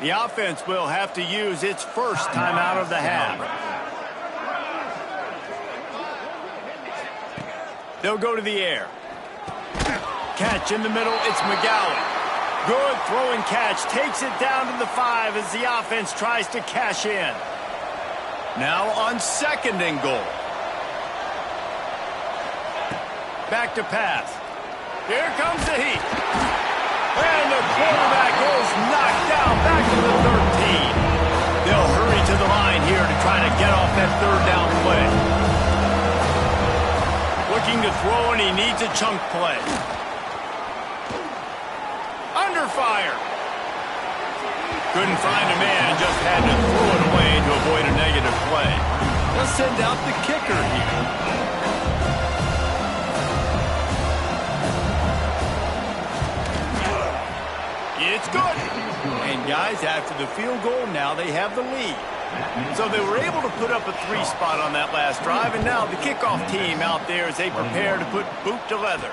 The offense will have to use its first timeout of the half. They'll go to the air. Catch in the middle, it's McGowan. Good throw and catch, takes it down to the 5 as the offense tries to cash in. Now on 2nd and goal. Back to pass. Here comes the heat. And the quarterback is knocked down back to the 13. They'll hurry to the line here to try to get off that 3rd down play. Looking to throw, and he needs a chunk play. Under fire. Couldn't find a man and just had to throw it away to avoid a negative play. They'll send out the kicker here. It's good. And guys, after the field goal, now they have the lead. So they were able to put up a 3 spot on that last drive, and now the kickoff team out there as they prepare to put boot to leather.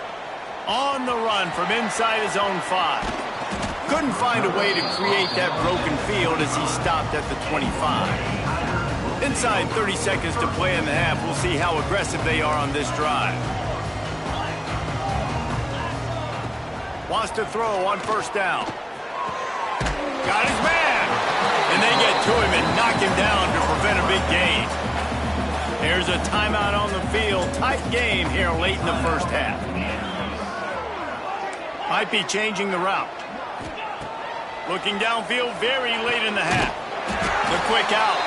On the run from inside his own 5. Couldn't find a way to create that broken field as he stopped at the 25. Inside 30 seconds to play in the half. We'll see how aggressive they are on this drive. Wants to throw on 1st down. Got his man. And they get to him and knock him down to prevent a big gain. Here's a timeout on the field. Tight game here late in the 1st half. Might be changing the route. Looking downfield very late in the half. The quick out.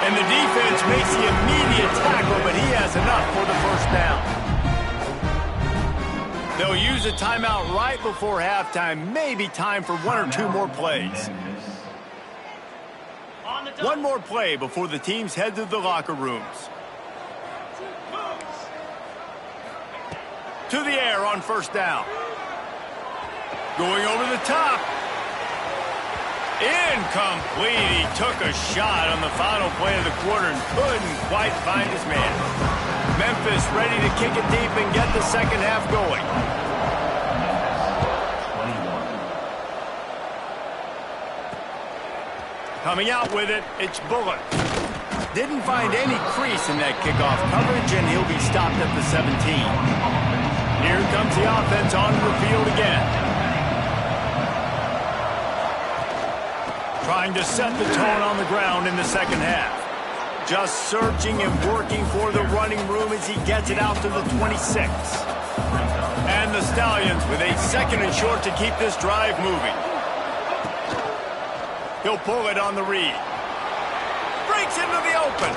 And the defense makes the immediate tackle, but he has enough for the 1st down. They'll use a timeout right before halftime. Maybe time for 1 or 2 more plays. One more play before the teams head to the locker rooms. To the air on 1st down. Going over the top. Incomplete. He took a shot on the final play of the quarter and couldn't quite find his man. Memphis ready to kick it deep and get the 2nd half going. Coming out with it, it's Bullock. Didn't find any crease in that kickoff coverage, and he'll be stopped at the 17. Here comes the offense onto the field again. Trying to set the tone on the ground in the 2nd half. Just searching and working for the running room as he gets it out to the 26. And the Stallions with a 2nd and short to keep this drive moving. He'll pull it on the read. Breaks into the open.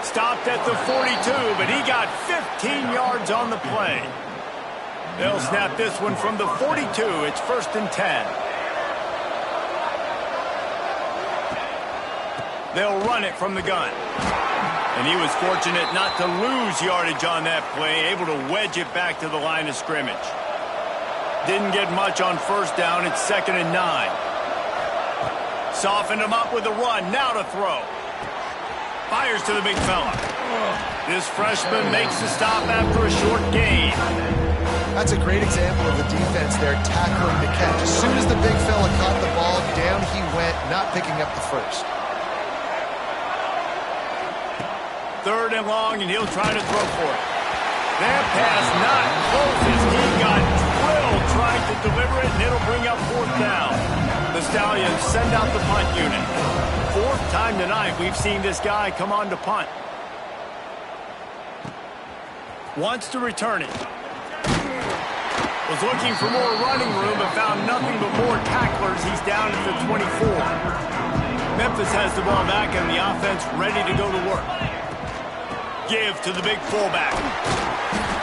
Stopped at the 42, but he got 15 yards on the play. They'll snap this one from the 42. It's 1st and 10. They'll run it from the gun. And he was fortunate not to lose yardage on that play, able to wedge it back to the line of scrimmage. Didn't get much on 1st down. It's 2nd and 9. Softened him up with a run. Now to throw. Fires to the big fella. This freshman makes the stop after a short gain. That's a great example of the defense there tackling the catch. As soon as the big fella caught the ball, down he went, not picking up the 1st. 3rd and long, and he'll try to throw for it. That pass not close as he got drilled trying to deliver it, and it'll bring up 4th down. The Stallions send out the punt unit. 4th time tonight we've seen this guy come on to punt. Wants to return it. Was looking for more running room, but found nothing but more tacklers. He's down at the 24. Memphis has the ball back, and the offense ready to go to work. Give to the big fullback.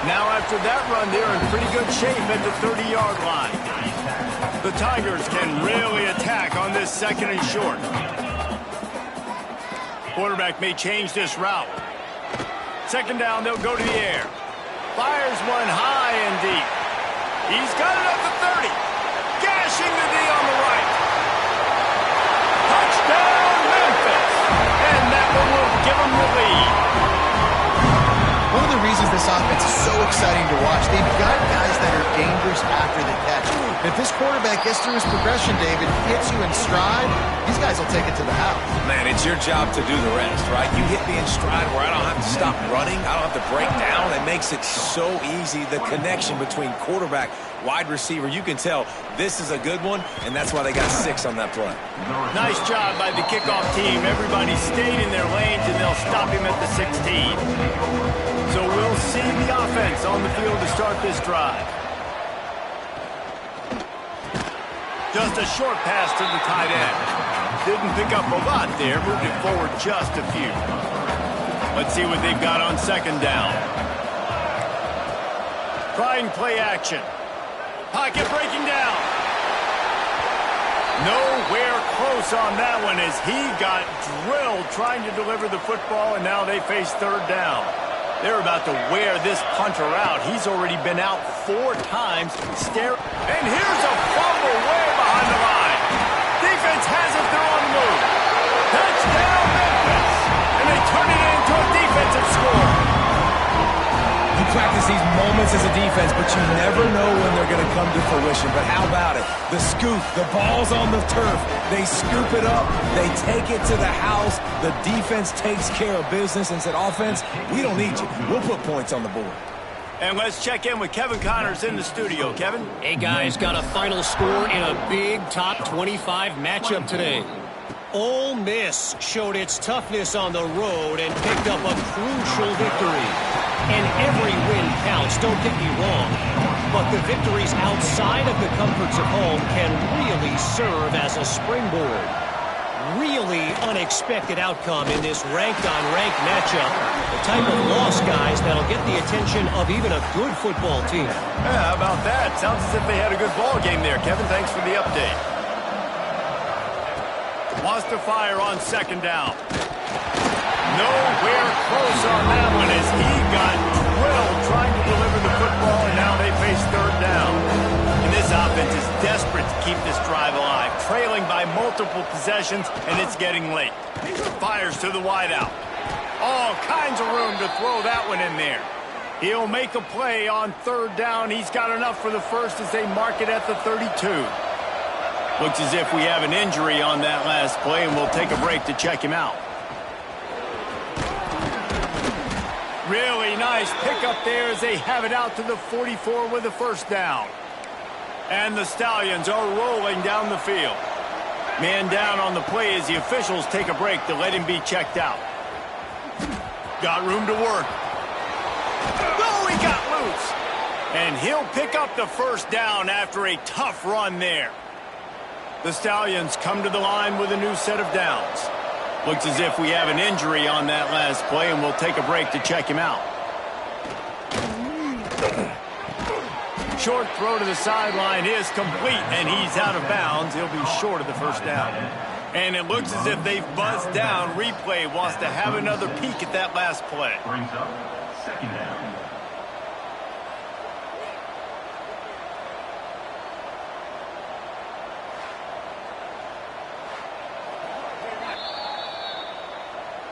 Now after that run, they're in pretty good shape at the 30-yard line. The Tigers can really attack on this 2nd and short. Quarterback may change this route. 2nd down, they'll go to the air. Fires one high and deep. He's got it at the 30. Gashing the D on the right. Touchdown, Memphis. And that one will give them the lead. One of the reasons this offense is so exciting to watch. They've got guys that are dangerous after the catch. If this quarterback gets through his progression, David, hits you in stride, these guys will take it to the house. Man, it's your job to do the rest, right? You hit me in stride where I don't have to stop running. I don't have to break down. It makes it so easy. The connection between quarterback, wide receiver, you can tell this is a good one, and that's why they got 6 on that play. Nice job by the kickoff team. Everybody stayed in their lanes, and they'll stop him at the 16. So we'll see the offense on the field to start this drive. Just a short pass to the tight end. Didn't pick up a lot there. Moved it forward just a few. Let's see what they've got on second down. Trying play action. Pocket breaking down. Nowhere close on that one as he got drilled trying to deliver the football, and now they face third down. They're about to wear this punter out. He's already been out 4 times. And here's a fumble way behind the line. Defense has it. They're on the move. Touchdown, Memphis. And they turn it into a defensive score. You practice these moments as a defense, but you never know when they're going to come to fruition. But how about it? The scoop, the ball's on the turf. They scoop it up. They take it to the house. The defense takes care of business and said, offense, we don't need you. We'll put points on the board. And let's check in with Kevin Connors in the studio. Kevin? Hey, guys, got a final score in a big top 25 matchup today. Ole Miss showed its toughness on the road and picked up a crucial victory. And every win counts, don't get me wrong. But the victories outside of the comforts of home can really serve as a springboard. Really unexpected outcome in this ranked-on-ranked matchup. The type of loss, guys, that'll get the attention of even a good football team. Yeah, how about that? Sounds as if they had a good ball game there. Kevin, thanks for the update. Wants to fire on second down. Nowhere close on that one as he got drilled trying to deliver the football, and now they face third down. And this offense is desperate to keep this drive alive, trailing by multiple possessions, and it's getting late. Fires to the wideout. All kinds of room to throw that one in there. He'll make a play on third down. He's got enough for the first as they mark it at the 32. Looks as if we have an injury on that last play, and we'll take a break to check him out. Really nice pickup there as they have it out to the 44 with a first down. And the Stallions are rolling down the field. Man down on the play as the officials take a break to let him be checked out. Got room to work. Oh, he got loose. And he'll pick up the first down after a tough run there. The Stallions come to the line with a new set of downs. Looks as if we have an injury on that last play, and we'll take a break to check him out. Short throw to the sideline is complete, and he's out of bounds. He'll be short of the first down. And it looks as if they've buzzed down. Replay wants to have another peek at that last play. Brings up second down.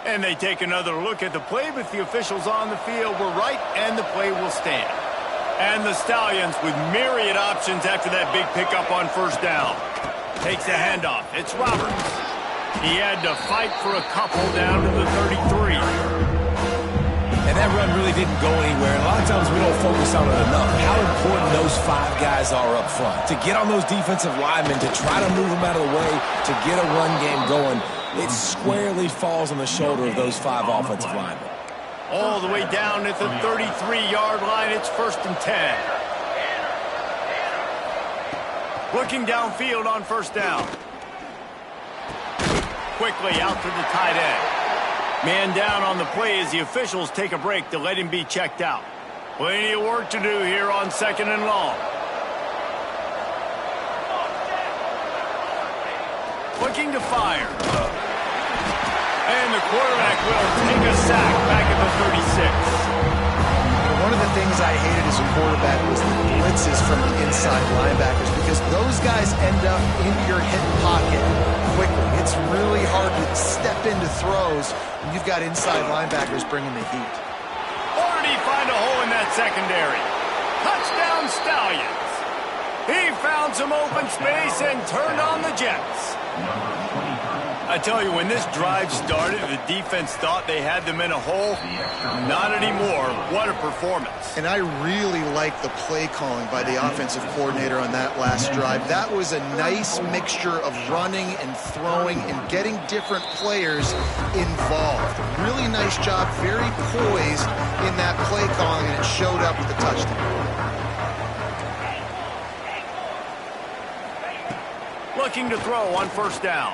And they take another look at the play, but the officials on the field were right, and the play will stand. And the Stallions with myriad options after that big pickup on first down. Takes the handoff. It's Roberts. He had to fight for a couple down to the 33. And that run really didn't go anywhere. And a lot of times we don't focus on it enough. How important those 5 guys are up front. To get on those defensive linemen, to try to move them out of the way, to get a run game going, it squarely falls on the shoulder of those 5 offensive linemen. All the way down at the 33-yard line, it's 1st and 10. Looking downfield on first down. Quickly out to the tight end. Man down on the play as the officials take a break to let him be checked out. Plenty of work to do here on second and long. Looking to fire. And the quarterback will take a sack back at the 36. One of the things I hated as a quarterback was the blitzes from the inside linebackers because those guys end up in your hip pocket quickly. It's really hard to step into throws when you've got inside linebackers bringing the heat. Or did he find a secondary. Touchdown Stallions. He found some open space and turned on the Jets. I tell you, when this drive started, the defense thought they had them in a hole. Not anymore. What a performance. And I really like the play calling by the offensive coordinator on that last drive. That was a nice mixture of running and throwing and getting different players involved. Really nice job, very poised in that play calling, and it showed up with the touchdown. Looking to throw on first down.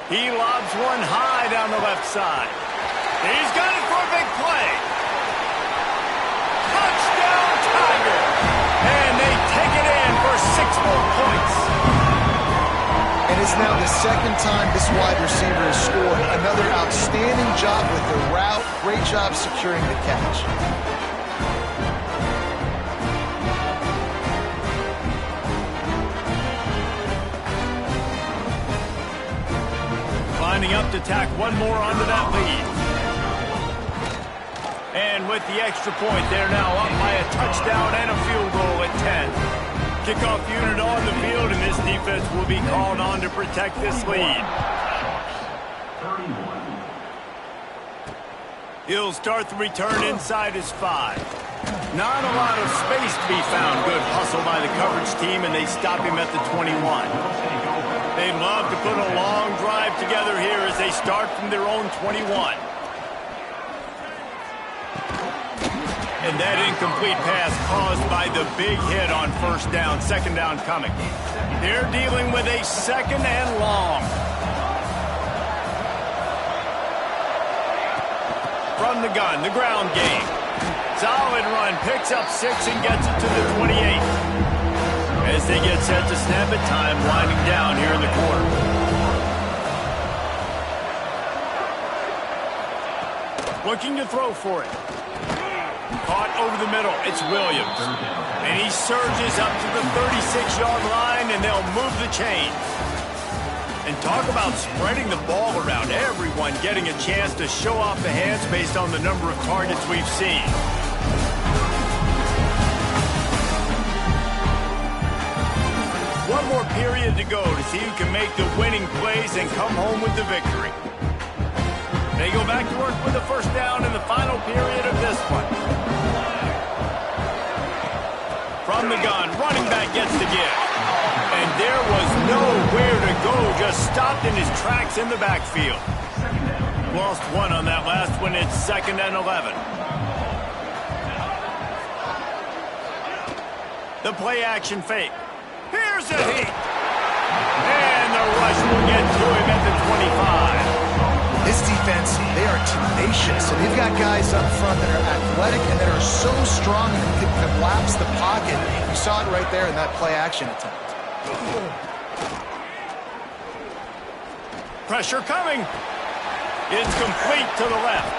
He lobs one high down the left side. He's got it for a big play. Touchdown Tiger. And they take it in for 6 more points. And it's now the second time this wide receiver has scored. Another outstanding job with the route. Great job securing the catch. Lining up to tack one more onto that lead. And with the extra point, they're now up by a touchdown and a field goal at 10. Kickoff unit on the field, and this defense will be called on to protect this lead. He'll start the return inside his 5. Not a lot of space to be found. Good hustle by the coverage team, and they stop him at the 21. They'd love to put a long drive together here as they start from their own 21. And that incomplete pass caused by the big hit on first down. Second down coming. They're dealing with a second and long. From the gun, the ground game. Solid run, picks up 6 and gets it to the 28. As they get set to snap it, time winding down here in the quarter. Looking to throw for it. Caught over the middle. It's Williams. And he surges up to the 36-yard line, and they'll move the chains. And talk about spreading the ball around. Everyone getting a chance to show off the hands based on the number of targets we've seen. One more period to go to see who can make the winning plays and come home with the victory. They go back to work with the first down in the final period of this one. From the gun, running back gets the give. And there was nowhere to go, just stopped in his tracks in the backfield. Lost one on that last one. It's 2nd and 11. The play action fake. Here's a heat. And the rush will get to him at the 25. This defense, they are tenacious, and they've got guys up front that are athletic and that are so strong and can collapse the pocket. You saw it right there in that play action attempt. Pressure coming. It's complete to the left.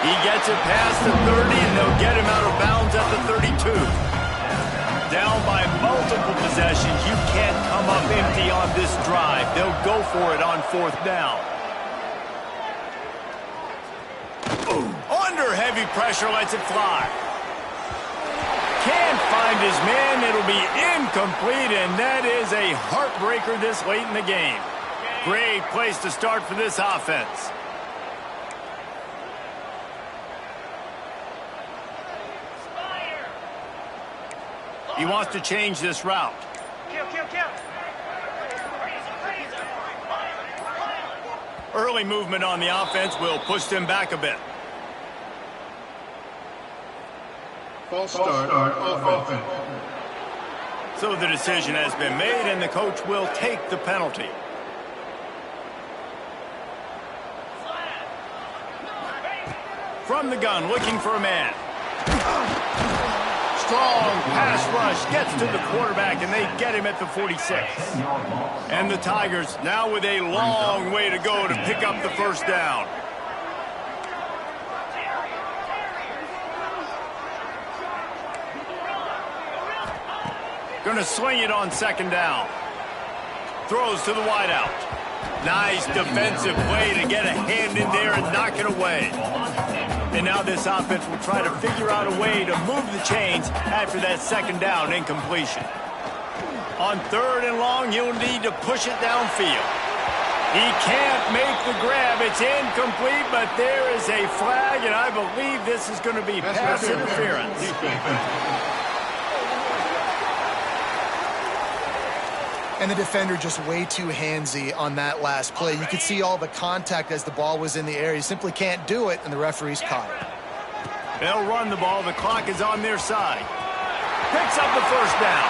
He gets it past the 30, and they'll get him out of bounds at the 32. Down by multiple possessions. You can't come up empty on this drive. They'll go for it on 4th down. Under heavy pressure, lets it fly. Can't find his man. It'll be incomplete, and that is a heartbreaker this late in the game. Great place to start for this offense. He wants to change this route. Early movement on the offense will push them back a bit. False start offense. So the decision has been made, and the coach will take the penalty. From the gun, looking for a man. Strong pass rush gets to the quarterback, and they get him at the 46. And the Tigers now with a long way to go to pick up the first down. Going to sling it on 2nd down. Throws to the wideout. Nice defensive play to get a hand in there and knock it away. And now this offense will try to figure out a way to move the chains after that second down incompletion. On 3rd and long, he'll need to push it downfield. He can't make the grab. It's incomplete, but there is a flag, and I believe this is going to be pass interference. And the defender just way too handsy on that last play. You could see all the contact as the ball was in the air. He simply can't do it, and the referee's caught it. They'll run the ball. The clock is on their side. Picks up the first down.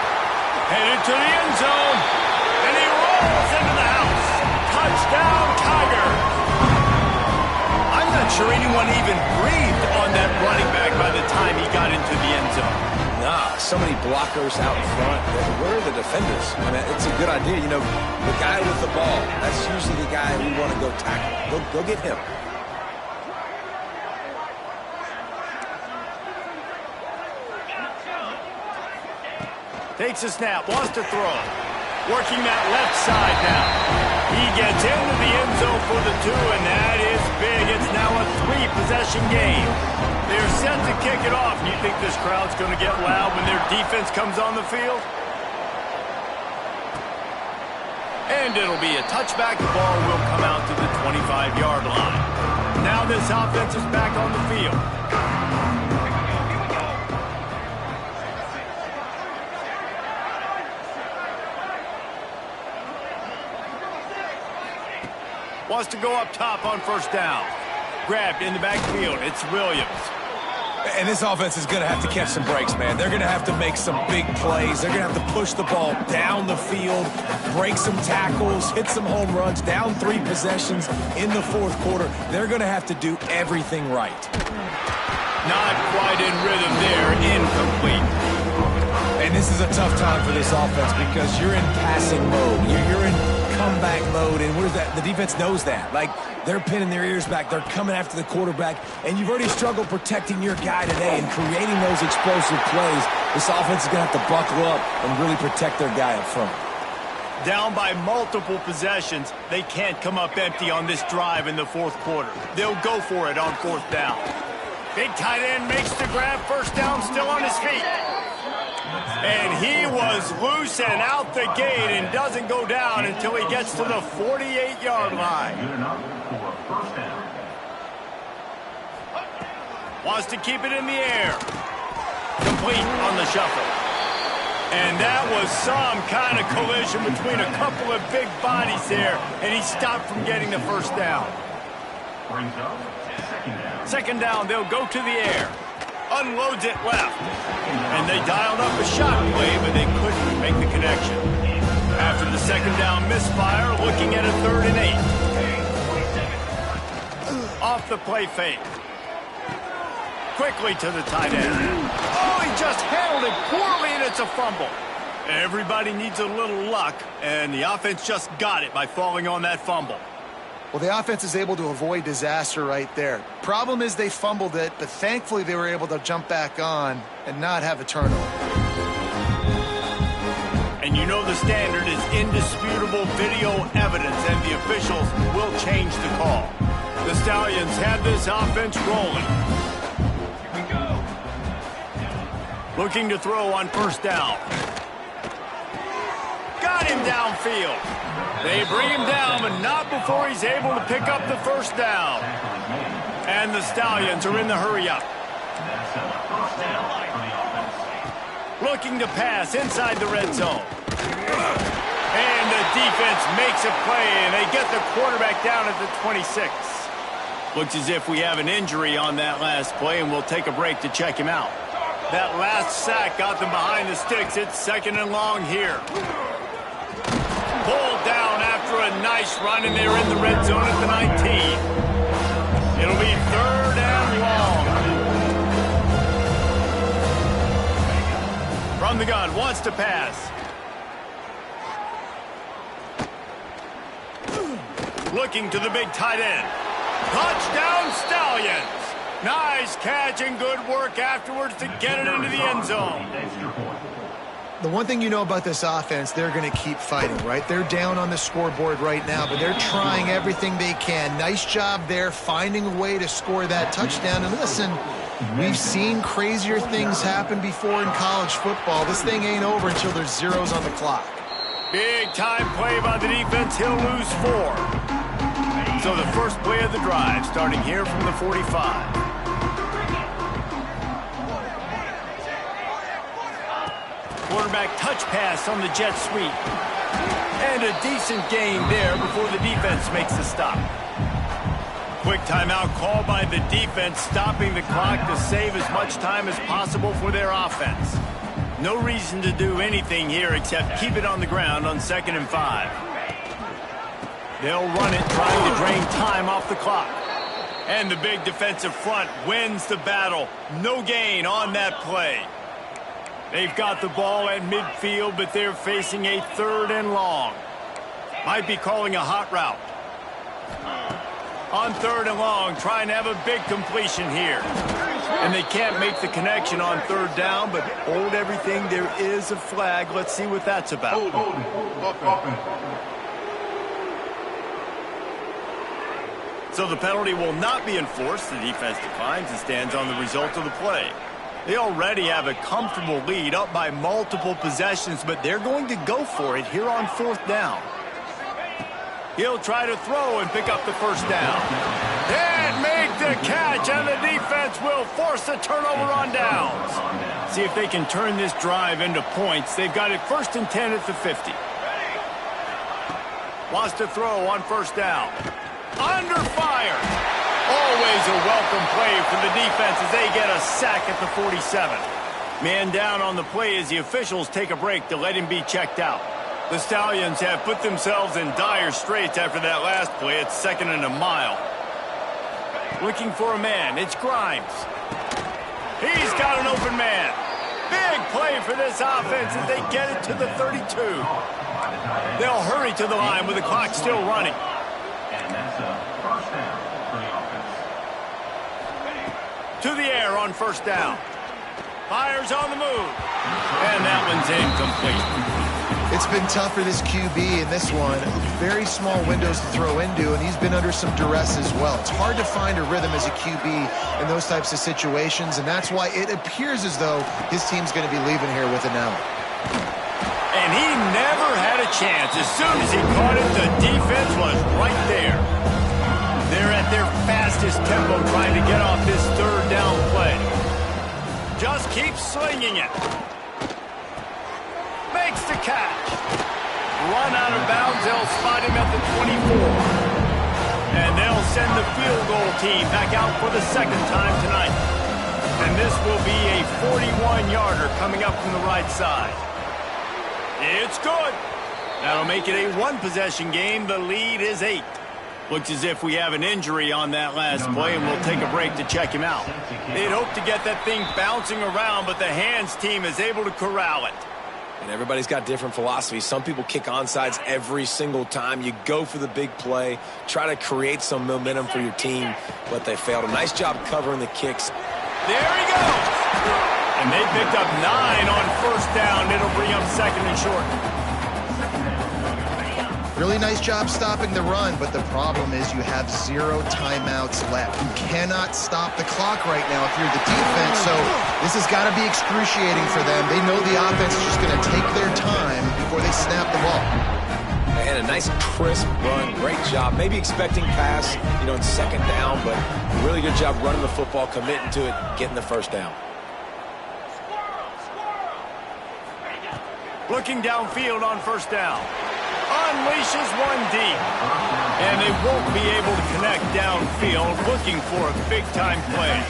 Headed to the end zone. And he rolls into the house. Touchdown, Tigers. I'm not sure anyone even breathed on that running back by the time he got into the end zone. Nah, so many blockers out in front. Where are the defenders? I mean, it's a good idea. You know, the guy with the ball, that's usually the guy we want to go tackle. Go get him. Takes a snap, wants to throw. Working that left side now. He gets into the end zone for the 2, and that is big. It's now a 3-possession game. They're set to kick it off. You think this crowd's going to get loud when their defense comes on the field? And it'll be a touchback. The ball will come out to the 25-yard line. Now this offense is back on the field. Wants to go up top on first down. Grabbed in the backfield. It's Williams. And this offense is going to have to catch some breaks, man. They're going to have to make some big plays. They're going to have to push the ball down the field, break some tackles, hit some home runs, down 3 possessions in the 4th quarter. They're going to have to do everything right. Not quite in rhythm there. Incomplete. And this is a tough time for this offense because you're in passing mode. You're in comeback mode, and where's that? The defense knows that. Like, they're pinning their ears back. They're coming after the quarterback, and you've already struggled protecting your guy today and creating those explosive plays. This offense is going to have to buckle up and really protect their guy up front. Down by multiple possessions, they can't come up empty on this drive in the 4th quarter. They'll go for it on 4th down. Big tight end makes the grab. First down, still on his feet. And he was loose and out the gate and doesn't go down until he gets to the 48-yard line. Wants to keep it in the air. Complete on the shuffle. And that was some kind of collision between a couple of big bodies there, and he stopped from getting the first down. Second down, they'll go to the air. Unloads it left. And they dialed up a shot play, but they couldn't make the connection. After the second down misfire, looking at a 3rd and 8. Off the play fake. Quickly to the tight end. Oh, he just handled it poorly, and it's a fumble. Everybody needs a little luck, and the offense just got it by falling on that fumble. Well, the offense is able to avoid disaster right there. Problem is they fumbled it, but thankfully they were able to jump back on and not have a turnover. And you know the standard is indisputable video evidence, and the officials will change the call. The Stallions have this offense rolling. Here we go. Looking to throw on first down. Got him downfield. They bring him down, but not before he's able to pick up the first down. And the Stallions are in the hurry-up. Looking to pass inside the red zone. And the defense makes a play, and they get the quarterback down at the 26. Looks as if we have an injury on that last play, and we'll take a break to check him out. That last sack got them behind the sticks. It's 2nd and long here. Pulled down after a nice run, and they're in the red zone at the 19. It'll be 3rd and long. From the gun, wants to pass. Looking to the big tight end. Touchdown, Stallions! Nice catch and good work afterwards to get it into the end zone. The one thing you know about this offense, they're going to keep fighting, right? They're down on the scoreboard right now, but they're trying everything they can. Nice job there, finding a way to score that touchdown. And listen, we've seen crazier things happen before in college football. This thing ain't over until there's zeros on the clock. Big time play by the defense. He'll lose 4. So the first play of the drive starting here from the 45. Quarterback touch pass on the jet sweep. And a decent gain there before the defense makes the stop. Quick timeout called by the defense, stopping the clock to save as much time as possible for their offense. No reason to do anything here except keep it on the ground on 2nd and 5. They'll run it, trying to drain time off the clock. And the big defensive front wins the battle. No gain on that play. They've got the ball at midfield, but they're facing a 3rd and long. Might be calling a hot route. On 3rd and long, trying to have a big completion here. And they can't make the connection on 3rd down, but hold everything. There is a flag. Let's see what that's about. So the penalty will not be enforced. The defense declines and stands on the result of the play. They already have a comfortable lead, up by multiple possessions, but they're going to go for it here on 4th down. He'll try to throw and pick up the 1st down. And make the catch, and the defense will force a turnover on downs. See if they can turn this drive into points. They've got it 1st and 10 at the 50. Wants to throw on 1st down. Under fire. Always a welcome play for the defense as they get a sack at the 47. Man down on the play as the officials take a break to let him be checked out. The Stallions have put themselves in dire straits after that last play. It's 2nd and a mile. Looking for a man. It's Grimes. He's got an open man. Big play for this offense as they get it to the 32. They'll hurry to the line with the clock still running. And that's a 1st down for the offense. To the air on 1st down. Fires on the move. And that one's incomplete. It's been tough for this QB in this one. Very small windows to throw into, and he's been under some duress as well. It's hard to find a rhythm as a QB in those types of situations, and that's why it appears as though his team's going to be leaving here with an L. And he never had a chance. As soon as he caught it, the defense was right there. They're at their fastest tempo trying to get off this 3rd down play. Just keep slinging it. Makes the catch. Run out of bounds. They'll spot him at the 24. And they'll send the field goal team back out for the 2nd time tonight. And this will be a 41-yarder coming up from the right side. It's good. That'll make it a 1-possession game. The lead is 8. Looks as if we have an injury on that last play, and we'll take a break to check him out. They'd hope to get that thing bouncing around, but the hands team is able to corral it. And everybody's got different philosophies. Some people kick onside every single time. You go for the big play, try to create some momentum for your team, but they failed. A nice job covering the kicks. There he goes. And they picked up 9 on 1st down. It'll bring up 2nd and short. Really nice job stopping the run, but the problem is you have 0 timeouts left. You cannot stop the clock right now if you're the defense, so this has got to be excruciating for them. They know the offense is just going to take their time before they snap the ball. And a nice crisp run. Great job. Maybe expecting pass, in 2nd down, but really good job running the football, committing to it, getting the 1st down. Looking downfield on 1st down. Unleashes one deep. And they won't be able to connect downfield, looking for a big-time play.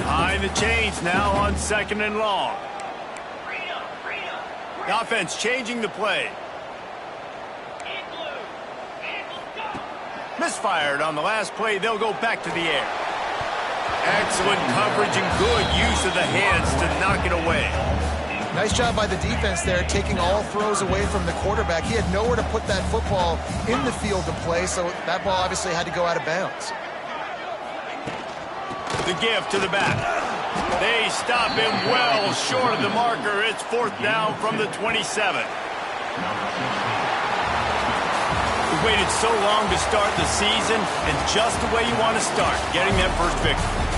High the chains now on 2nd and long. The offense changing the play. Misfired on the last play. They'll go back to the air. Excellent coverage and good use of the hands to knock it away. Nice job by the defense there, taking all throws away from the quarterback. He had nowhere to put that football in the field to play, so that ball obviously had to go out of bounds. The give to the back. They stop him well short of the marker. It's 4th down from the 27. We waited so long to start the season, and just the way you want to start, getting that first victory.